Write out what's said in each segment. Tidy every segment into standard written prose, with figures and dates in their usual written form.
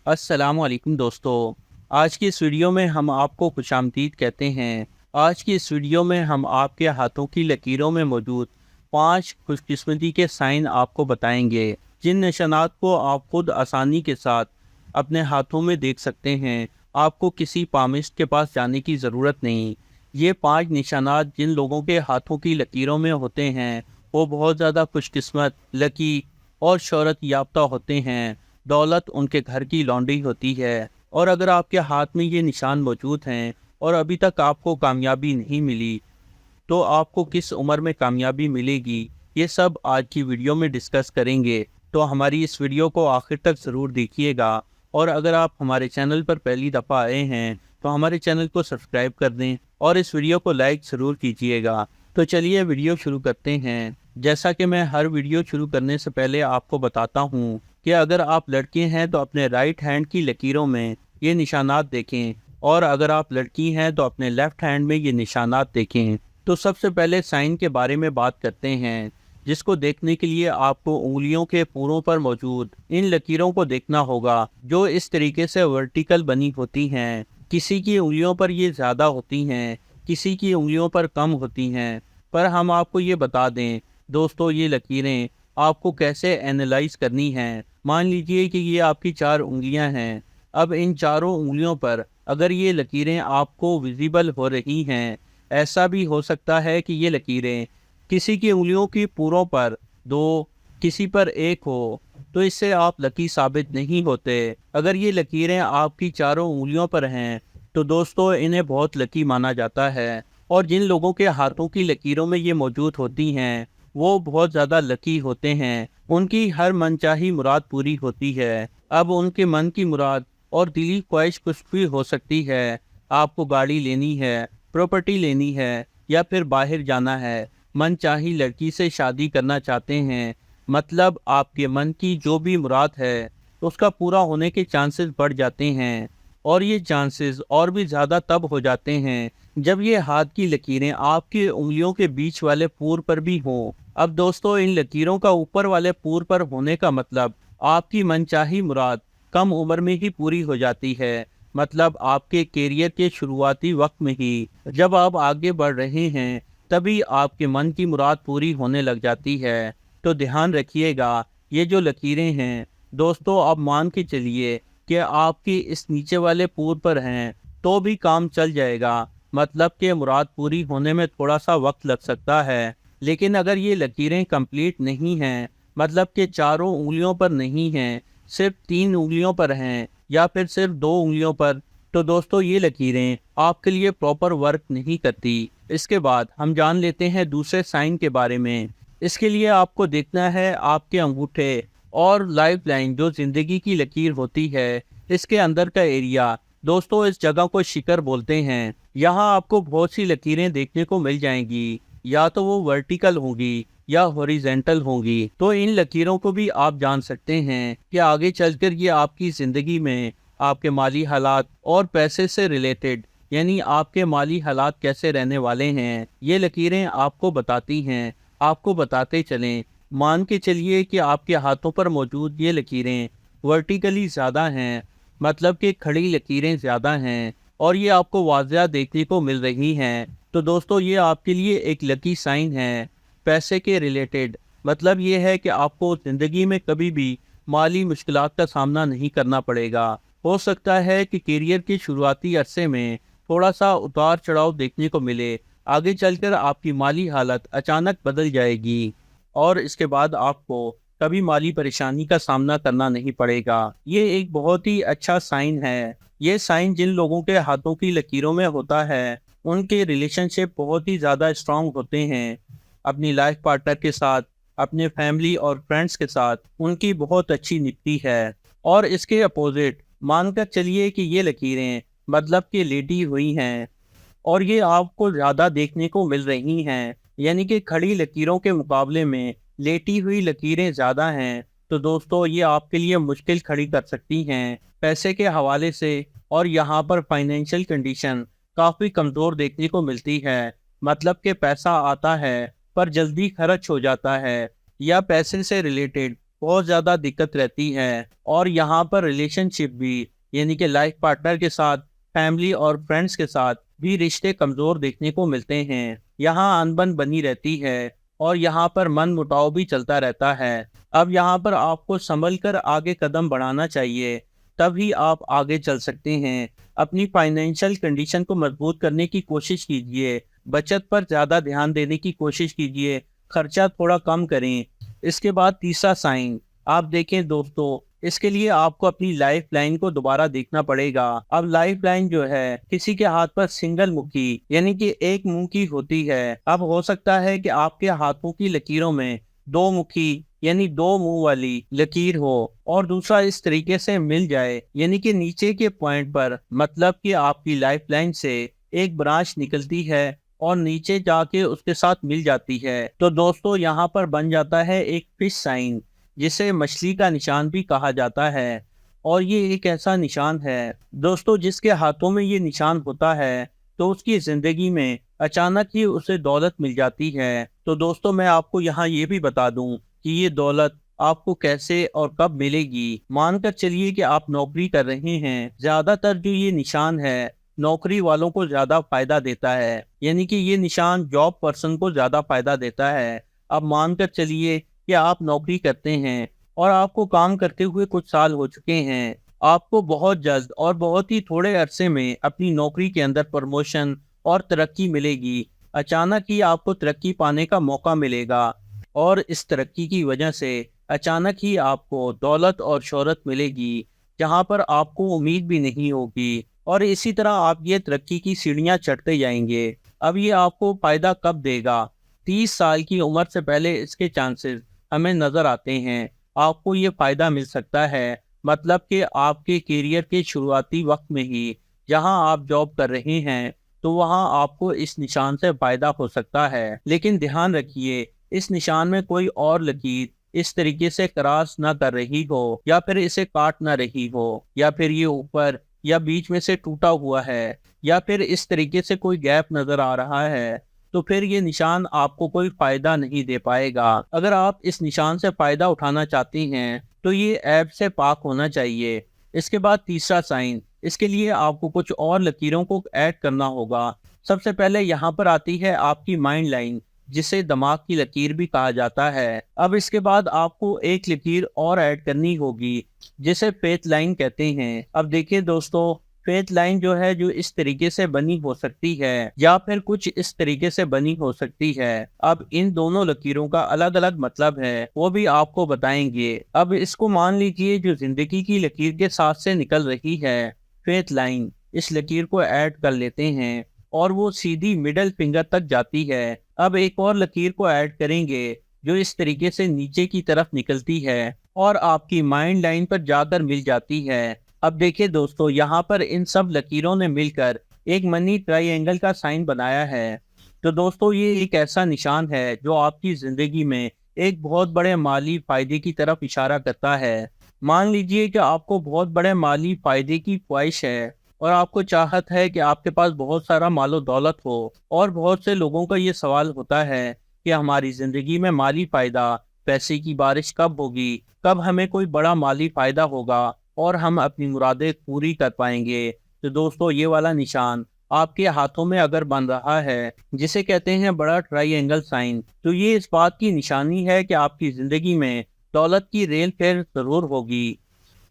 अस्सलामुअलैकुम दोस्तों। आज की इस वीडियो में हम आपको खुशामदीद कहते हैं। आज की इस वीडियो में हम आपके हाथों की लकीरों में मौजूद 5 खुशकिस्मती के साइन आपको बताएंगे, जिन निशानात को आप खुद आसानी के साथ अपने हाथों में देख सकते हैं। आपको किसी पामिस्ट के पास जाने की ज़रूरत नहीं। ये 5 निशानात जिन लोगों के हाथों की लकीरों में होते हैं वो बहुत ज़्यादा खुशकिस्मत, लकी और शोहरत याफ्ता होते हैं। दौलत उनके घर की लॉन्ड्री होती है। और अगर आपके हाथ में ये निशान मौजूद हैं और अभी तक आपको कामयाबी नहीं मिली, तो आपको किस उम्र में कामयाबी मिलेगी, ये सब आज की वीडियो में डिस्कस करेंगे। तो हमारी इस वीडियो को आखिर तक ज़रूर देखिएगा। और अगर आप हमारे चैनल पर पहली दफ़ा आए हैं तो हमारे चैनल को सब्सक्राइब कर दें और इस वीडियो को लाइक ज़रूर कीजिएगा। तो चलिए वीडियो शुरू करते हैं। जैसा कि मैं हर वीडियो शुरू करने से पहले आपको बताता हूँ कि अगर आप लड़के हैं तो अपने राइट हैंड की लकीरों में ये निशानात देखें, और अगर आप लड़की हैं तो अपने लेफ़्ट हैंड में ये निशानात देखें। तो सबसे पहले साइन के बारे में बात करते हैं, जिसको देखने के लिए आपको उंगलियों के पूरों पर मौजूद इन लकीरों को देखना होगा, जो इस तरीके से वर्टिकल बनी होती हैं। किसी की उंगलियों पर ये ज़्यादा होती हैं, किसी की उंगलियों पर कम होती हैं। पर हम आपको ये बता दें दोस्तों, ये लकीरें आपको कैसे एनालाइज करनी हैं। मान लीजिए कि ये आपकी 4 उंगलियां हैं। अब इन चारों उंगलियों पर अगर ये लकीरें आपको विजिबल हो रही हैं, ऐसा भी हो सकता है कि ये लकीरें किसी की उंगलियों की पूरों पर 2, किसी पर 1 हो, तो इससे आप लकी साबित नहीं होते। अगर ये लकीरें आपकी चारों उंगलियों पर हैं तो दोस्तों इन्हें बहुत लकी माना जाता है। और जिन लोगों के हाथों की लकीरों में ये मौजूद होती हैं वो बहुत ज़्यादा लकी होते हैं। उनकी हर मनचाही मुराद पूरी होती है। अब उनके मन की मुराद और दिली ख्वाहिश कुछ भी हो सकती है। आपको गाड़ी लेनी है, प्रॉपर्टी लेनी है, या फिर बाहर जाना है, मनचाही लड़की से शादी करना चाहते हैं, मतलब आपके मन की जो भी मुराद है उसका पूरा होने के चांसेस बढ़ जाते हैं। और ये चांसेस और भी ज़्यादा तब हो जाते हैं जब ये हाथ की लकीरें आपकी उंगलियों के बीच वाले पूर पर भी हों। अब दोस्तों इन लकीरों का ऊपर वाले पूर पर होने का मतलब आपकी मनचाही मुराद कम उम्र में ही पूरी हो जाती है। मतलब आपके कैरियर के शुरुआती वक्त में ही, जब आप आगे बढ़ रहे हैं, तभी आपके मन की मुराद पूरी होने लग जाती है। तो ध्यान रखिएगा, ये जो लकीरें हैं दोस्तों, आप मान के चलिए कि आपकी इस नीचे वाले पूर पर हैं तो भी काम चल जाएगा। मतलब कि मुराद पूरी होने में थोड़ा सा वक्त लग सकता है। लेकिन अगर ये लकीरें कंप्लीट नहीं हैं, मतलब कि चारों उंगलियों पर नहीं हैं, सिर्फ 3 उंगलियों पर हैं या फिर सिर्फ 2 उंगलियों पर, तो दोस्तों ये लकीरें आपके लिए प्रॉपर वर्क नहीं करती। इसके बाद हम जान लेते हैं दूसरे साइन के बारे में। इसके लिए आपको देखना है आपके अंगूठे और लाइफ लाइन, जो जिंदगी की लकीर होती है, इसके अंदर का एरिया। दोस्तों इस जगह को शिखर बोलते हैं। यहाँ आपको बहुत सी लकीरें देखने को मिल जाएंगी, या तो वो वर्टिकल होंगी या हॉरिजेंटल होंगी। तो इन लकीरों को भी आप जान सकते हैं कि आगे चलकर ये आपकी ज़िंदगी में आपके माली हालात और पैसे से रिलेटेड, यानी आपके माली हालात कैसे रहने वाले हैं, ये लकीरें आपको बताती हैं। आपको बताते चलें, मान के चलिए कि आपके हाथों पर मौजूद ये लकीरें वर्टिकली ज़्यादा हैं, मतलब कि खड़ी लकीरें ज़्यादा हैं, और ये आपको वाज़िया देखने को मिल रही हैं, तो दोस्तों ये आपके लिए एक लकी साइन है। पैसे के रिलेटेड मतलब ये है कि आपको ज़िंदगी में कभी भी माली मुश्किलात का सामना नहीं करना पड़ेगा। हो सकता है कि करियर के शुरुआती अरसे में थोड़ा सा उतार चढ़ाव देखने को मिले, आगे चलकर आपकी माली हालत अचानक बदल जाएगी और इसके बाद आपको कभी माली परेशानी का सामना करना नहीं पड़ेगा। ये एक बहुत ही अच्छा साइन है। ये साइन जिन लोगों के हाथों की लकीरों में होता है उनके रिलेशनशिप बहुत ही ज़्यादा स्ट्रांग होते हैं। अपनी लाइफ पार्टनर के साथ, अपने फैमिली और फ्रेंड्स के साथ उनकी बहुत अच्छी निपटी है। और इसके अपोजिट मानकर चलिए कि ये लकीरें मतलब कि लेटी हुई हैं और ये आपको ज़्यादा देखने को मिल रही हैं, यानी कि खड़ी लकीरों के मुकाबले में लेटी हुई लकीरें ज़्यादा हैं, तो दोस्तों ये आपके लिए मुश्किल खड़ी कर सकती हैं पैसे के हवाले से। और यहाँ पर फाइनेंशियल कंडीशन काफ़ी कमज़ोर देखने को मिलती है। मतलब कि पैसा आता है पर जल्दी खर्च हो जाता है, या पैसे से रिलेटेड बहुत ज़्यादा दिक्कत रहती है। और यहाँ पर रिलेशनशिप भी, यानी कि लाइफ पार्टनर के साथ, फैमिली और फ्रेंड्स के साथ भी रिश्ते कमज़ोर देखने को मिलते हैं। यहाँ अनबन बनी रहती है और यहाँ पर मनमुटाव भी चलता रहता है। अब यहाँ पर आपको संभल कर आगे कदम बढ़ाना चाहिए, तभी आप आगे चल सकते हैं। अपनी फाइनेंशियल कंडीशन को मजबूत करने की कोशिश कीजिए, बचत पर ज़्यादा ध्यान देने की कोशिश कीजिए, खर्चा थोड़ा कम करें। इसके बाद तीसरा साइन आप देखें दोस्तों, इसके लिए आपको अपनी लाइफ लाइन को दोबारा देखना पड़ेगा। अब लाइफ लाइन जो है किसी के हाथ पर सिंगल मुखी, यानी कि एक मुंह की होती है। अब हो सकता है कि आपके हाथों की लकीरों में दो मुखी, यानी दो मुंह वाली लकीर हो, और दूसरा इस तरीके से मिल जाए, यानी कि नीचे के पॉइंट पर, मतलब कि आपकी लाइफ लाइन से एक ब्रांच निकलती है और नीचे जाके उसके साथ मिल जाती है। तो दोस्तों यहाँ पर बन जाता है एक फिश साइन, जिसे मछली का निशान भी कहा जाता है। और ये एक ऐसा निशान है दोस्तों, जिसके हाथों में ये निशान होता है तो उसकी जिंदगी में अचानक ही उसे दौलत मिल जाती है। तो दोस्तों मैं आपको यहाँ ये भी बता दूं कि ये दौलत आपको कैसे और कब मिलेगी। मानकर चलिए कि आप नौकरी कर रहे हैं, ज्यादातर जो ये निशान है नौकरी वालों को ज्यादा फायदा देता है, यानी कि ये निशान जॉब पर्सन को ज्यादा फायदा देता है। अब मानकर चलिए कि आप नौकरी करते हैं और आपको काम करते हुए कुछ साल हो चुके हैं। आपको बहुत जल्द और बहुत ही थोड़े अरसे में अपनी नौकरी के अंदर प्रमोशन और तरक्की मिलेगी। अचानक ही आपको तरक्की पाने का मौका मिलेगा और इस तरक्की की वजह से अचानक ही आपको दौलत और शोहरत मिलेगी, जहां पर आपको उम्मीद भी नहीं होगी। और इसी तरह आप ये तरक्की की सीढ़ियां चढ़ते जाएंगे। अब ये आपको फायदा कब देगा? 30 साल की उम्र से पहले इसके चांसेस हमें नजर आते हैं। आपको ये फायदा मिल सकता है, मतलब कि आपके करियर के शुरुआती वक्त में ही, जहां आप जॉब कर रहे हैं, तो वहां आपको इस निशान से फायदा हो सकता है। लेकिन ध्यान रखिए, इस निशान में कोई और लकीर इस तरीके से क्रॉस ना कर रही हो, या फिर इसे काट ना रही हो, या फिर ये ऊपर या बीच में से टूटा हुआ है, या फिर इस तरीके से कोई गैप नजर आ रहा है, तो फिर ये निशान आपको कोई फायदा नहीं दे पाएगा। अगर आप इस निशान से फायदा उठाना चाहते हैं तो ये ऐप से पाक होना चाहिए। इसके बाद तीसरा साइन, इसके लिए आपको कुछ और लकीरों को ऐड करना होगा। सबसे पहले यहाँ पर आती है आपकी माइंड लाइन, जिसे दिमाग की लकीर भी कहा जाता है। अब इसके बाद आपको एक लकीर और ऐड करनी होगी, जिसे फेथ लाइन कहते हैं। अब देखिए दोस्तों, फेथ लाइन जो है, जो इस तरीके से बनी हो सकती है या फिर कुछ इस तरीके से बनी हो सकती है। अब इन दोनों लकीरों का अलग अलग मतलब है, वो भी आपको बताएंगे। अब इसको मान लीजिए जो जिंदगी की लकीर के साथ से निकल रही है फेथ लाइन, इस लकीर को ऐड कर लेते हैं और वो सीधी मिडल फिंगर तक जाती है। अब एक और लकीर को ऐड करेंगे जो इस तरीके से नीचे की तरफ निकलती है और आपकी माइंड लाइन पर जाकर मिल जाती है। अब देखिए दोस्तों, यहाँ पर इन सब लकीरों ने मिलकर एक मनी ट्रायंगल का साइन बनाया है। तो दोस्तों ये एक ऐसा निशान है जो आपकी जिंदगी में एक बहुत बड़े माली फायदे की तरफ इशारा करता है। मान लीजिए कि आपको बहुत बड़े माली फायदे की ख्वाहिश है और आपको चाहत है कि आपके पास बहुत सारा मालो दौलत हो, और बहुत से लोगों का ये सवाल होता है कि हमारी जिंदगी में माली फायदा, पैसे की बारिश कब होगी, कब हमें कोई बड़ा माली फायदा होगा और हम अपनी मुरादें पूरी कर पाएंगे। तो दोस्तों ये वाला निशान आपके हाथों में अगर बन रहा है, जिसे कहते हैं बड़ा ट्रायंगल साइन, तो ये इस बात की निशानी है कि आपकी जिंदगी में दौलत की रेल फेर जरूर होगी।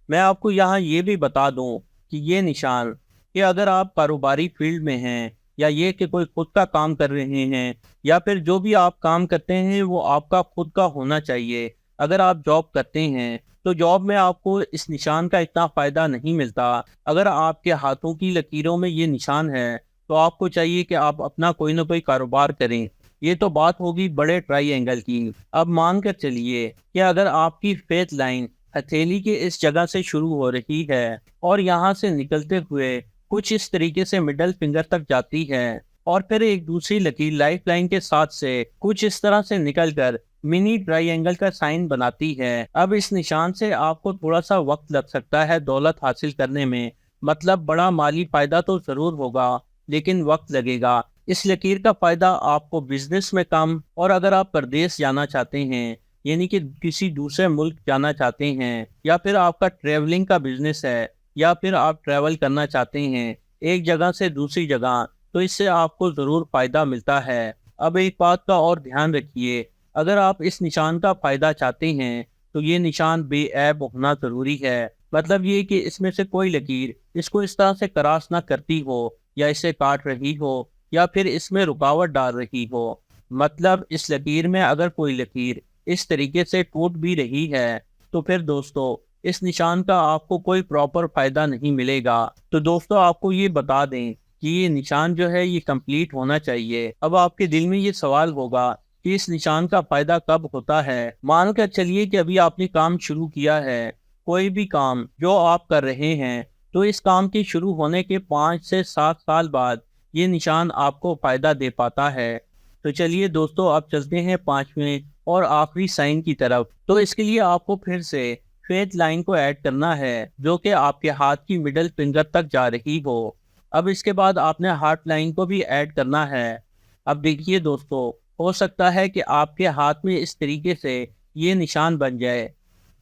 मैं आपको यहाँ ये भी बता दूं कि ये निशान, कि अगर आप कारोबारी फील्ड में हैं, या ये कि कोई खुद का काम कर रहे हैं, या फिर जो भी आप काम करते हैं वो आपका खुद का होना चाहिए। अगर आप जॉब करते हैं तो जॉब में आपको इस निशान का इतना फायदा नहीं मिलता। अगर आपके हाथों की लकीरों में ये निशान है तो आपको चाहिए कि आप अपना कोई ना कोई कारोबार करें। ये तो बात होगी बड़े ट्रायंगल की। अब मान कर चलिए कि अगर आपकी फेथ लाइन हथेली के इस जगह से शुरू हो रही है और यहाँ से निकलते हुए कुछ इस तरीके से मिडल फिंगर तक जाती है, और फिर एक दूसरी लकीर लाइफ लाइन के साथ से कुछ इस तरह से निकलकर मिनी ट्रायंगल का साइन बनाती है। अब इस निशान से आपको थोड़ा सा वक्त लग सकता है दौलत हासिल करने में, मतलब बड़ा माली फायदा तो जरूर होगा, लेकिन वक्त लगेगा। इस लकीर का फायदा आपको बिजनेस में कम, और अगर आप परदेश जाना चाहते हैं यानी कि किसी दूसरे मुल्क जाना चाहते हैं, या फिर आपका ट्रैवलिंग का बिजनेस है, या फिर आप ट्रैवल करना चाहते हैं एक जगह से दूसरी जगह, तो इससे आपको ज़रूर फ़ायदा मिलता है। अब एक बात का और ध्यान रखिए, अगर आप इस निशान का फ़ायदा चाहते हैं तो ये निशान बेऐब होना ज़रूरी है। मतलब ये कि इसमें से कोई लकीर इसको इस तरह से क्रॉस ना करती हो, या इसे काट रही हो, या फिर इसमें रुकावट डाल रही हो। मतलब इस लकीर में अगर कोई लकीर इस तरीके से टूट भी रही है, तो फिर दोस्तों इस निशान का आपको कोई प्रॉपर फायदा नहीं मिलेगा। तो दोस्तों आपको ये बता दें कि ये निशान जो है ये कंप्लीट होना चाहिए। अब आपके दिल में ये सवाल होगा कि इस निशान का फायदा कब होता है। मान कर चलिए कि अभी आपने काम शुरू किया है, कोई भी काम जो आप कर रहे हैं, तो इस काम के शुरू होने के 5 से 7 साल बाद ये निशान आपको फायदा दे पाता है। तो चलिए दोस्तों अब चलते हैं 5वें और आखिरी साइन की तरफ। तो इसके लिए आपको फिर से फेथ लाइन को ऐड करना है, जो कि आपके हाथ की मिडल फिंगर तक जा रही हो। अब इसके बाद आपने हार्ट लाइन को भी ऐड करना है। अब देखिए दोस्तों, हो सकता है कि आपके हाथ में इस तरीके से ये निशान बन जाए,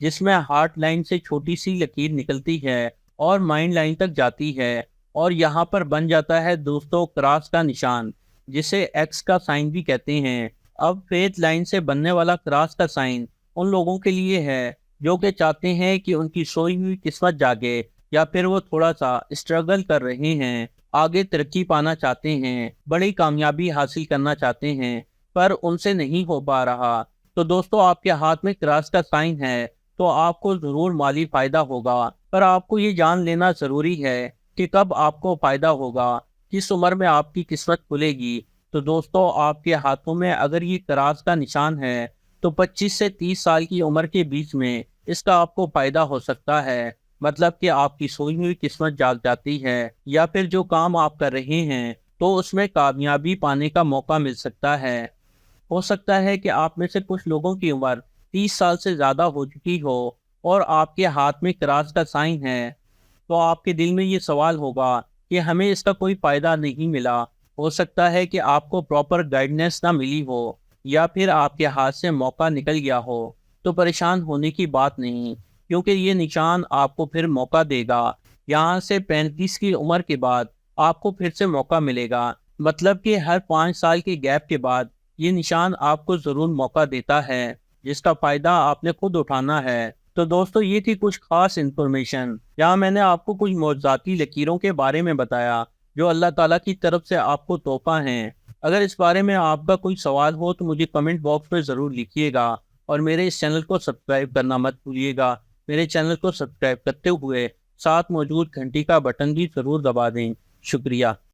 जिसमें हार्ट लाइन से छोटी सी लकीर निकलती है और माइंड लाइन तक जाती है, और यहाँ पर बन जाता है दोस्तों क्रॉस का निशान, जिसे एक्स का साइन भी कहते हैं। अब फेथ लाइन से बनने वाला क्रॉस का साइन उन लोगों के लिए है जो कि चाहते हैं कि उनकी सोई हुई किस्मत जागे, या फिर वो थोड़ा सा स्ट्रगल कर रहे हैं, आगे तरक्की पाना चाहते हैं, बड़ी कामयाबी हासिल करना चाहते हैं, पर उनसे नहीं हो पा रहा। तो दोस्तों आपके हाथ में क्रॉस का साइन है, तो आपको ज़रूर माली फ़ायदा होगा, पर आपको ये जान लेना ज़रूरी है कि कब आपको फ़ायदा होगा, किस उम्र में आपकी किस्मत खुलेगी। तो दोस्तों आपके हाथों में अगर ये क्रॉस का निशान है, तो 25 से 30 साल की उम्र के बीच में इसका आपको फ़ायदा हो सकता है। मतलब कि आपकी सोई हुई किस्मत जाग जाती है, या फिर जो काम आप कर रहे हैं तो उसमें कामयाबी पाने का मौका मिल सकता है। हो सकता है कि आप में से कुछ लोगों की उम्र 30 साल से ज़्यादा हो चुकी हो और आपके हाथ में क्रॉस का साइन है, तो आपके दिल में ये सवाल होगा कि हमें इसका कोई फ़ायदा नहीं मिला। हो सकता है कि आपको प्रॉपर गाइडेंस ना मिली हो, या फिर आपके हाथ से मौका निकल गया हो। तो परेशान होने की बात नहीं, क्योंकि ये निशान आपको फिर मौका देगा। यहाँ से 35 की उम्र के बाद आपको फिर से मौका मिलेगा। मतलब कि हर 5 साल के गैप के बाद ये निशान आपको ज़रूर मौका देता है, जिसका फ़ायदा आपने खुद उठाना है। तो दोस्तों ये थी कुछ खास इन्फॉर्मेशन, जहाँ मैंने आपको कुछ मौज़ाती लकीरों के बारे में बताया, जो अल्लाह ताला की तरफ से आपको तोहफ़ा हैं। अगर इस बारे में आपका कोई सवाल हो तो मुझे कमेंट बॉक्स में ज़रूर लिखिएगा, और मेरे इस चैनल को सब्सक्राइब करना मत भूलिएगा। मेरे चैनल को सब्सक्राइब करते हुए साथ मौजूद घंटी का बटन भी ज़रूर दबा दें। शुक्रिया।